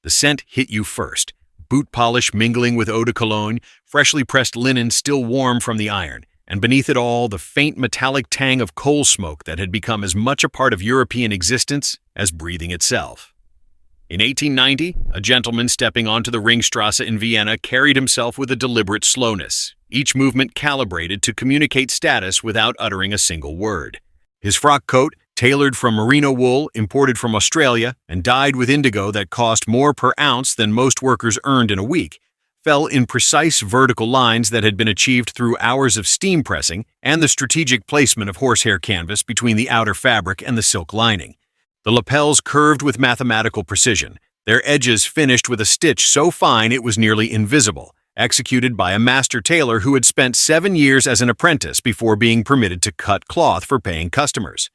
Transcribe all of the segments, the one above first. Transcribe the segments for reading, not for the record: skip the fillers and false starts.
The scent hit you first. Boot polish mingling with eau de cologne, freshly pressed linen still warm from the iron, and beneath it all, the faint metallic tang of coal smoke that had become as much a part of European existence as breathing itself. In 1890, a gentleman stepping onto the Ringstrasse in Vienna carried himself with a deliberate slowness, each movement calibrated to communicate status without uttering a single word. His frock coat, tailored from merino wool imported from Australia and dyed with indigo that cost more per ounce than most workers earned in a week, fell in precise vertical lines that had been achieved through hours of steam pressing and the strategic placement of horsehair canvas between the outer fabric and the silk lining. The lapels curved with mathematical precision, their edges finished with a stitch so fine it was nearly invisible, executed by a master tailor who had spent 7 years as an apprentice before being permitted to cut cloth for paying customers.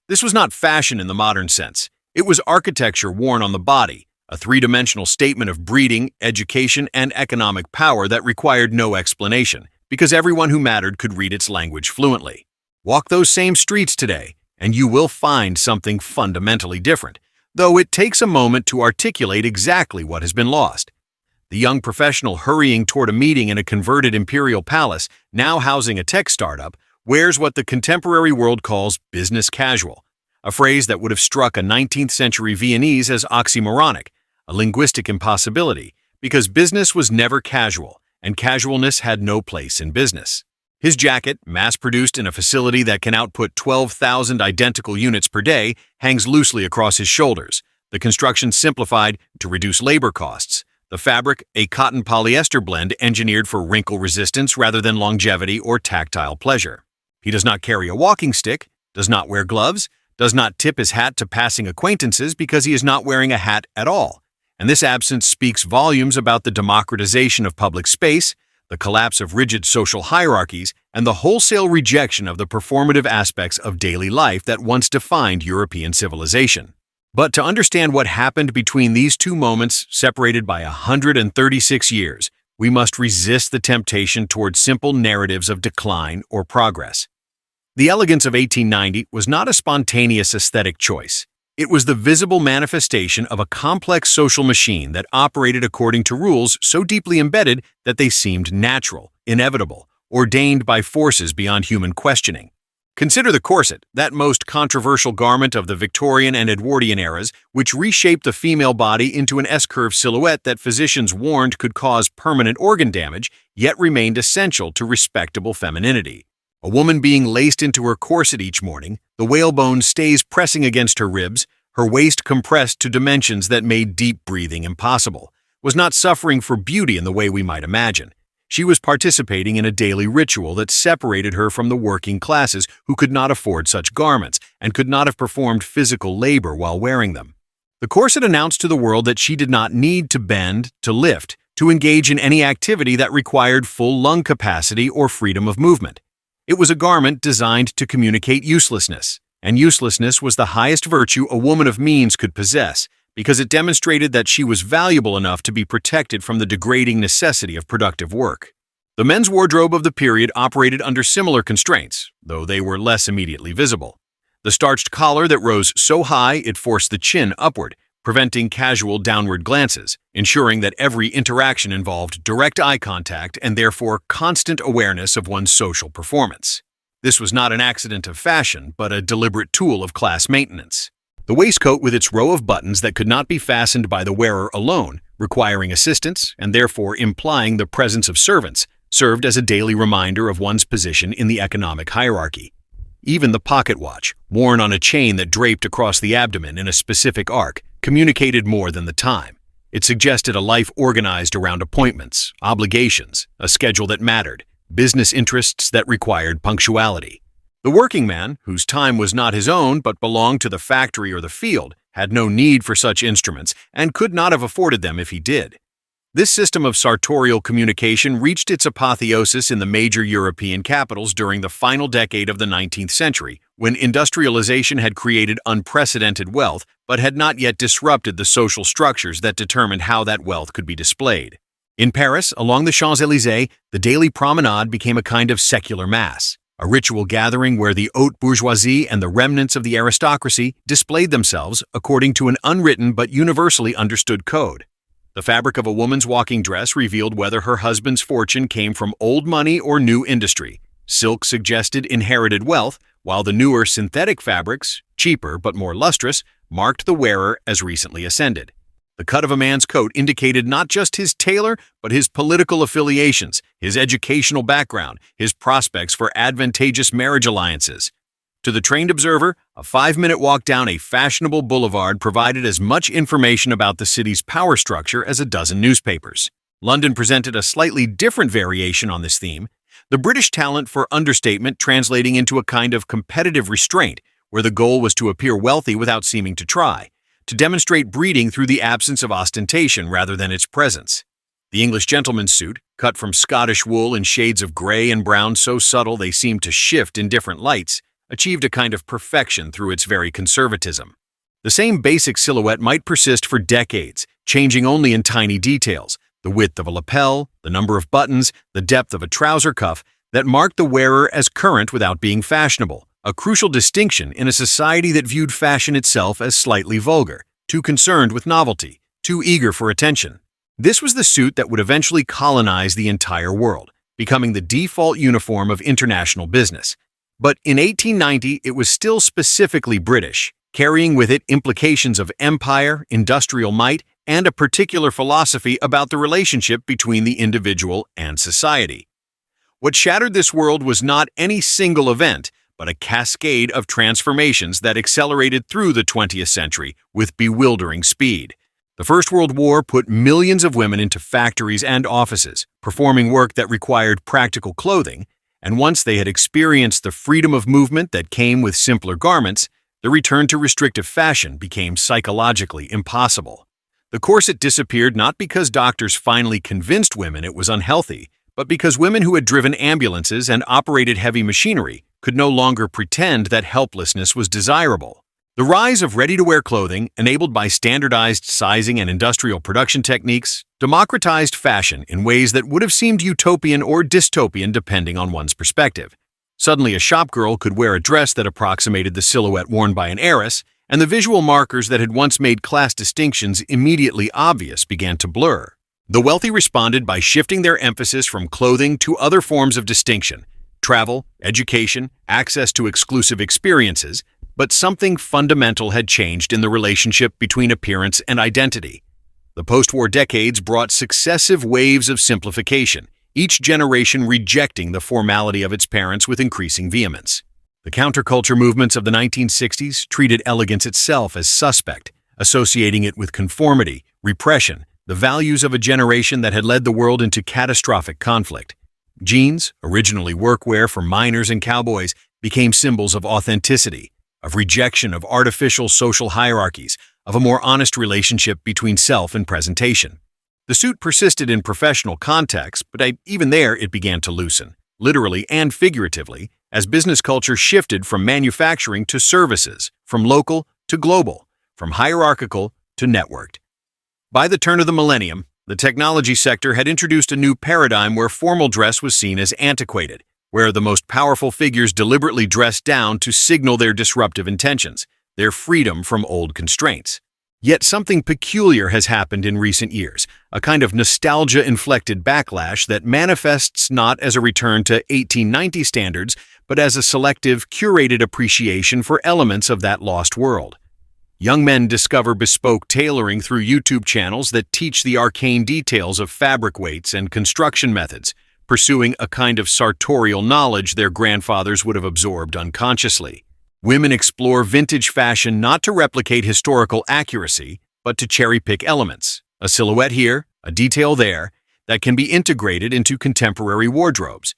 This was not fashion in the modern sense. It was architecture worn on the body, a three-dimensional statement of breeding, education, and economic power that required no explanation, because everyone who mattered could read its language fluently. Walk those same streets today, and you will find something fundamentally different, though it takes a moment to articulate exactly what has been lost. The young professional hurrying toward a meeting in a converted imperial palace, now housing a tech startup, wears what the contemporary world calls business casual, a phrase that would have struck a 19th century Viennese as oxymoronic, a linguistic impossibility, because business was never casual, and casualness had no place in business. His jacket, mass-produced in a facility that can output 12,000 identical units per day, hangs loosely across his shoulders, the construction simplified to reduce labor costs, the fabric a cotton polyester blend engineered for wrinkle resistance rather than longevity or tactile pleasure. He does not carry a walking stick, does not wear gloves, does not tip his hat to passing acquaintances because he is not wearing a hat at all. And this absence speaks volumes about the democratization of public space, the collapse of rigid social hierarchies, and the wholesale rejection of the performative aspects of daily life that once defined European civilization. But to understand what happened between these two moments, separated by 136 years, we must resist the temptation toward simple narratives of decline or progress. The elegance of 1890 was not a spontaneous aesthetic choice. It was the visible manifestation of a complex social machine that operated according to rules so deeply embedded that they seemed natural, inevitable, ordained by forces beyond human questioning. Consider the corset, that most controversial garment of the Victorian and Edwardian eras, which reshaped the female body into an S-curve silhouette that physicians warned could cause permanent organ damage, yet remained essential to respectable femininity. A woman being laced into her corset each morning, the whalebone stays pressing against her ribs, her waist compressed to dimensions that made deep breathing impossible, was not suffering for beauty in the way we might imagine. She was participating in a daily ritual that separated her from the working classes who could not afford such garments and could not have performed physical labor while wearing them. The corset announced to the world that she did not need to bend, to lift, to engage in any activity that required full lung capacity or freedom of movement. It was a garment designed to communicate uselessness, and uselessness was the highest virtue a woman of means could possess, because it demonstrated that she was valuable enough to be protected from the degrading necessity of productive work. The men's wardrobe of the period operated under similar constraints, though they were less immediately visible. The starched collar that rose so high it forced the chin upward, preventing casual downward glances, ensuring that every interaction involved direct eye contact and therefore constant awareness of one's social performance. This was not an accident of fashion, but a deliberate tool of class maintenance. The waistcoat with its row of buttons that could not be fastened by the wearer alone, requiring assistance and therefore implying the presence of servants, served as a daily reminder of one's position in the economic hierarchy. Even the pocket watch, worn on a chain that draped across the abdomen in a specific arc, communicated more than the time. It suggested a life organized around appointments, obligations, a schedule that mattered, business interests that required punctuality. The working man, whose time was not his own but belonged to the factory or the field, had no need for such instruments and could not have afforded them if he did. This system of sartorial communication reached its apotheosis in the major European capitals during the final decade of the 19th century, when industrialization had created unprecedented wealth but had not yet disrupted the social structures that determined how that wealth could be displayed. In Paris, along the Champs-Élysées, the daily promenade became a kind of secular mass, a ritual gathering where the haute bourgeoisie and the remnants of the aristocracy displayed themselves according to an unwritten but universally understood code. The fabric of a woman's walking dress revealed whether her husband's fortune came from old money or new industry. Silk suggested inherited wealth, while the newer synthetic fabrics, cheaper but more lustrous, marked the wearer as recently ascended. The cut of a man's coat indicated not just his tailor, but his political affiliations, his educational background, his prospects for advantageous marriage alliances. To the trained observer, a 5-minute walk down a fashionable boulevard provided as much information about the city's power structure as a dozen newspapers. London presented a slightly different variation on this theme, the British talent for understatement translating into a kind of competitive restraint, where the goal was to appear wealthy without seeming to try, to demonstrate breeding through the absence of ostentation rather than its presence. The English gentleman's suit, cut from Scottish wool in shades of gray and brown so subtle they seemed to shift in different lights, achieved a kind of perfection through its very conservatism. The same basic silhouette might persist for decades, changing only in tiny details, the width of a lapel, the number of buttons, the depth of a trouser cuff, that marked the wearer as current without being fashionable, a crucial distinction in a society that viewed fashion itself as slightly vulgar, too concerned with novelty, too eager for attention. This was the suit that would eventually colonize the entire world, becoming the default uniform of international business. But in 1890, it was still specifically British, carrying with it implications of empire, industrial might, and a particular philosophy about the relationship between the individual and society. What shattered this world was not any single event, but a cascade of transformations that accelerated through the 20th century with bewildering speed. The First World War put millions of women into factories and offices, performing work that required practical clothing, and once they had experienced the freedom of movement that came with simpler garments, the return to restrictive fashion became psychologically impossible. The corset disappeared not because doctors finally convinced women it was unhealthy, but because women who had driven ambulances and operated heavy machinery could no longer pretend that helplessness was desirable. The rise of ready-to-wear clothing, enabled by standardized sizing and industrial production techniques, democratized fashion in ways that would have seemed utopian or dystopian depending on one's perspective. Suddenly, a shopgirl could wear a dress that approximated the silhouette worn by an heiress, and the visual markers that had once made class distinctions immediately obvious began to blur. The wealthy responded by shifting their emphasis from clothing to other forms of distinction: travel, education, access to exclusive experiences, but something fundamental had changed in the relationship between appearance and identity. The post-war decades brought successive waves of simplification, each generation rejecting the formality of its parents with increasing vehemence. The counterculture movements of the 1960s treated elegance itself as suspect, associating it with conformity, repression, the values of a generation that had led the world into catastrophic conflict. Jeans, originally workwear for miners and cowboys, became symbols of authenticity, of rejection of artificial social hierarchies, of a more honest relationship between self and presentation. The suit persisted in professional contexts, but even there it began to loosen, literally and figuratively, as business culture shifted from manufacturing to services, from local to global, from hierarchical to networked. By the turn of the millennium, the technology sector had introduced a new paradigm where formal dress was seen as antiquated, where the most powerful figures deliberately dressed down to signal their disruptive intentions, their freedom from old constraints. Yet something peculiar has happened in recent years, a kind of nostalgia-inflected backlash that manifests not as a return to 1890 standards, but as a selective, curated appreciation for elements of that lost world. Young men discover bespoke tailoring through YouTube channels that teach the arcane details of fabric weights and construction methods, pursuing a kind of sartorial knowledge their grandfathers would have absorbed unconsciously. Women explore vintage fashion not to replicate historical accuracy, but to cherry-pick elements, a silhouette here, a detail there, that can be integrated into contemporary wardrobes.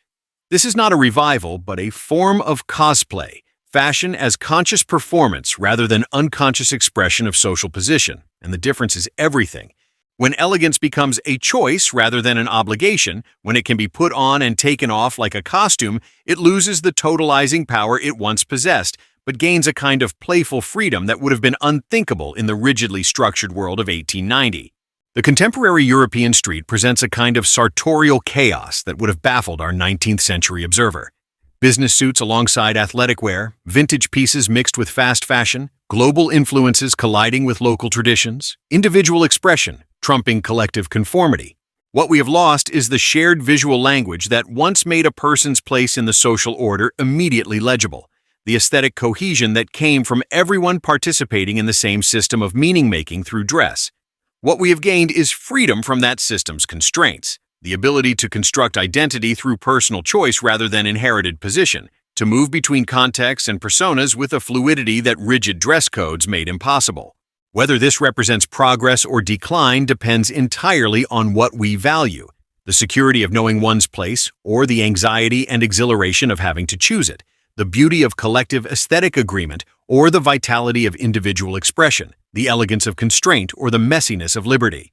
This is not a revival, but a form of cosplay, fashion as conscious performance rather than unconscious expression of social position, and the difference is everything. When elegance becomes a choice rather than an obligation, when it can be put on and taken off like a costume, it loses the totalizing power it once possessed, but gains a kind of playful freedom that would have been unthinkable in the rigidly structured world of 1890. The contemporary European street presents a kind of sartorial chaos that would have baffled our 19th century observer. Business suits alongside athletic wear, vintage pieces mixed with fast fashion, global influences colliding with local traditions, individual expression, trumping collective conformity. What we have lost is the shared visual language that once made a person's place in the social order immediately legible, the aesthetic cohesion that came from everyone participating in the same system of meaning-making through dress. What we have gained is freedom from that system's constraints, the ability to construct identity through personal choice rather than inherited position, to move between contexts and personas with a fluidity that rigid dress codes made impossible. Whether this represents progress or decline depends entirely on what we value, the security of knowing one's place or the anxiety and exhilaration of having to choose it, the beauty of collective aesthetic agreement or the vitality of individual expression, the elegance of constraint or the messiness of liberty.